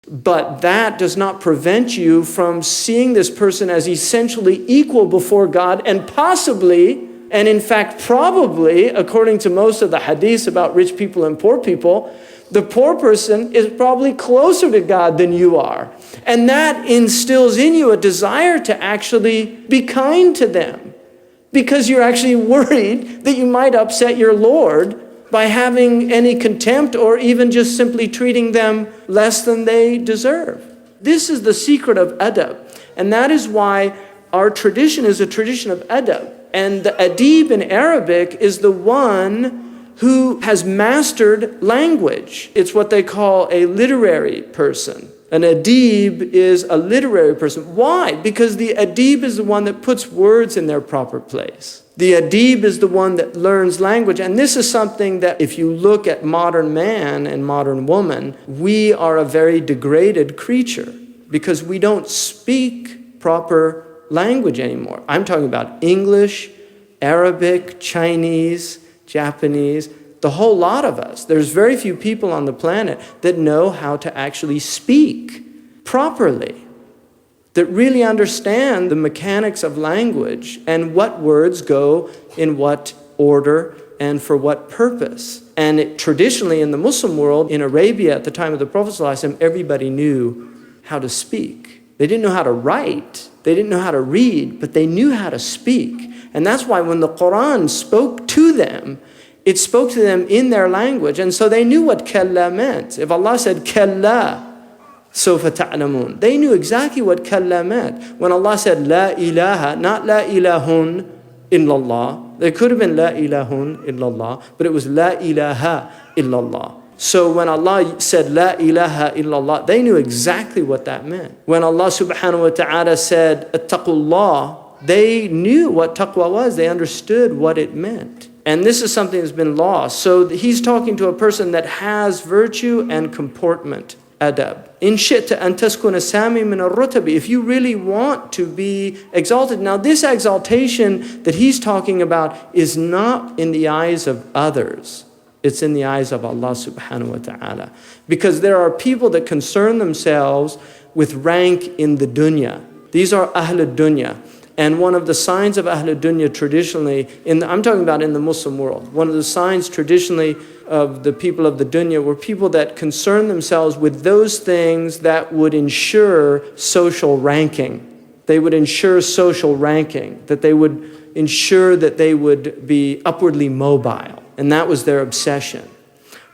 But that does not prevent you from seeing this person as essentially equal before God, and possibly, and in fact probably, according to most of the hadiths about rich people and poor people, the poor person is probably closer to God than you are. And that instills in you a desire to actually be kind to them, because you're actually worried that you might upset your Lord by having any contempt or even just simply treating them less than they deserve. This is the secret of adab. And that is why our tradition is a tradition of adab. And the adib in Arabic is the one who has mastered language. It's what they call a literary person. An adib is a literary person. Why? Because the adib is the one that puts words in their proper place. The adib is the one that learns language. And this is something that if you look at modern man and modern woman, we are a very degraded creature because we don't speak proper language anymore. I'm talking about English, Arabic, Chinese, Japanese, the whole lot of us. There's very few people on the planet that know how to actually speak properly, that really understand the mechanics of language and what words go in what order and for what purpose. And traditionally in the Muslim world, in Arabia at the time of the Prophet ﷺ, everybody knew how to speak. They didn't know how to write, they didn't know how to read, but they knew how to speak. And that's why when the Quran spoke to them, it spoke to them in their language. And so they knew what kalla meant. If Allah said kalla, sawfa ta'lamun, they knew exactly what kalla meant. When Allah said la ilaha, not la ilahun illallah. There could have been la ilahun illallah, but it was la ilaha illallah. So when Allah said la ilaha illallah, they knew exactly what that meant. When Allah subhanahu wa ta'ala said attaqullah, they knew what taqwa was. They understood what it meant. And this is something that's been lost. So he's talking to a person that has virtue and comportment, adab. In shi'ta an taskuna sami min ar-rutabi, if you really want to be exalted. Now this exaltation that he's talking about is not in the eyes of others. It's in the eyes of Allah subhanahu wa ta'ala. Because there are people that concern themselves with rank in the dunya. These are ahlul dunya. And one of the signs of Ahlul Dunya traditionally, I'm talking about in the Muslim world, one of the signs traditionally of the people of the dunya were people that concern themselves with those things that would ensure social ranking. They would ensure social ranking, that they would ensure that they would be upwardly mobile. And that was their obsession.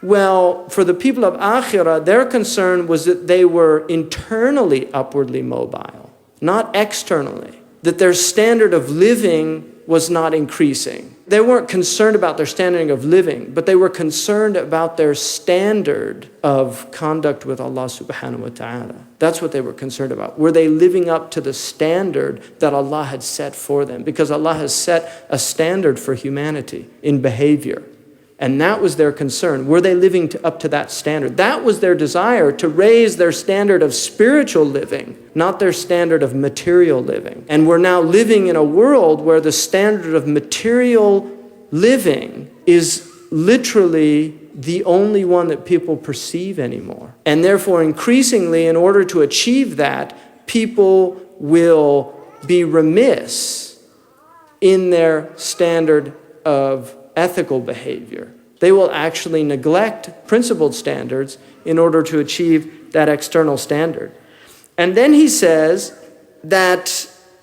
Well, for the people of Akhirah, their concern was that they were internally upwardly mobile, not externally. That their standard of living was not increasing. They weren't concerned about their standard of living, but they were concerned about their standard of conduct with Allah subhanahu wa ta'ala. That's what they were concerned about. Were they living up to the standard that Allah had set for them? Because Allah has set a standard for humanity in behavior. And that was their concern. Were they living up to that standard? That was their desire, to raise their standard of spiritual living, not their standard of material living. And we're now living in a world where the standard of material living is literally the only one that people perceive anymore. And therefore, increasingly, in order to achieve that, people will be remiss in their standard of ethical behavior. They will actually neglect principled standards in order to achieve that external standard. And then he says that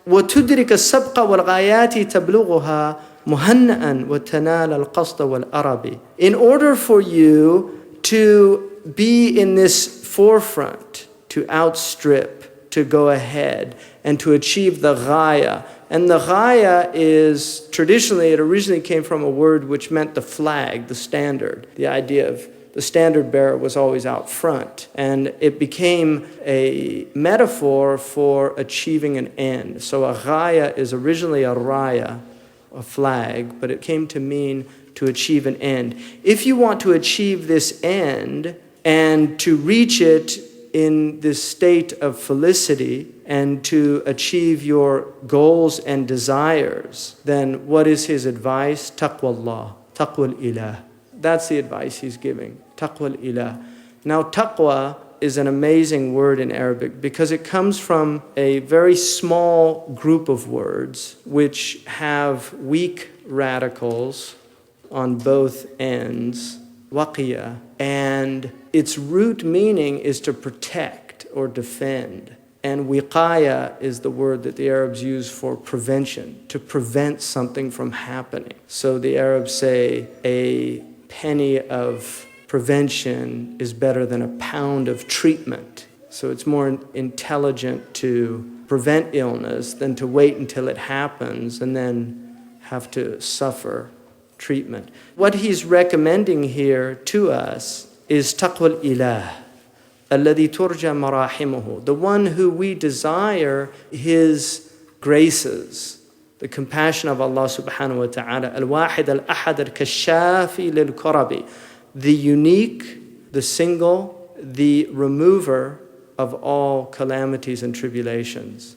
وَتُدْرِكَ السَّبْقَ وَالْغَايَاتِ تَبْلُغُهَا مُهَنَّأً وَتَنَالَ الْقَصْدَ وَالْأَرَبِ. In order for you to be in this forefront, to outstrip, to go ahead, and to achieve the ghaya. And the ghaya is, traditionally, it originally came from a word which meant the flag, the standard. The idea of the standard bearer was always out front. And it became a metaphor for achieving an end. So a ghaya is originally a raya, a flag, but it came to mean to achieve an end. If you want to achieve this end and to reach it in this state of felicity and to achieve your goals and desires, then what is his advice? Taqwallah, taqwal ilah. That's the advice he's giving, taqwal ilah. Now taqwa is an amazing word in Arabic because it comes from a very small group of words which have weak radicals on both ends, waqiya, and its root meaning is to protect or defend. And wiqaya is the word that the Arabs use for prevention, to prevent something from happening. So the Arabs say a penny of prevention is better than a pound of treatment. So it's more intelligent to prevent illness than to wait until it happens and then have to suffer treatment. What he's recommending here to us is taqwa al-ilah, alladhi turja marahimuhu, the one who we desire his graces, the compassion of Allah subhanahu wa ta'ala, al-wahid al-ahad al-kashafi lil-karabi, the unique, the single, the remover of all calamities and tribulations.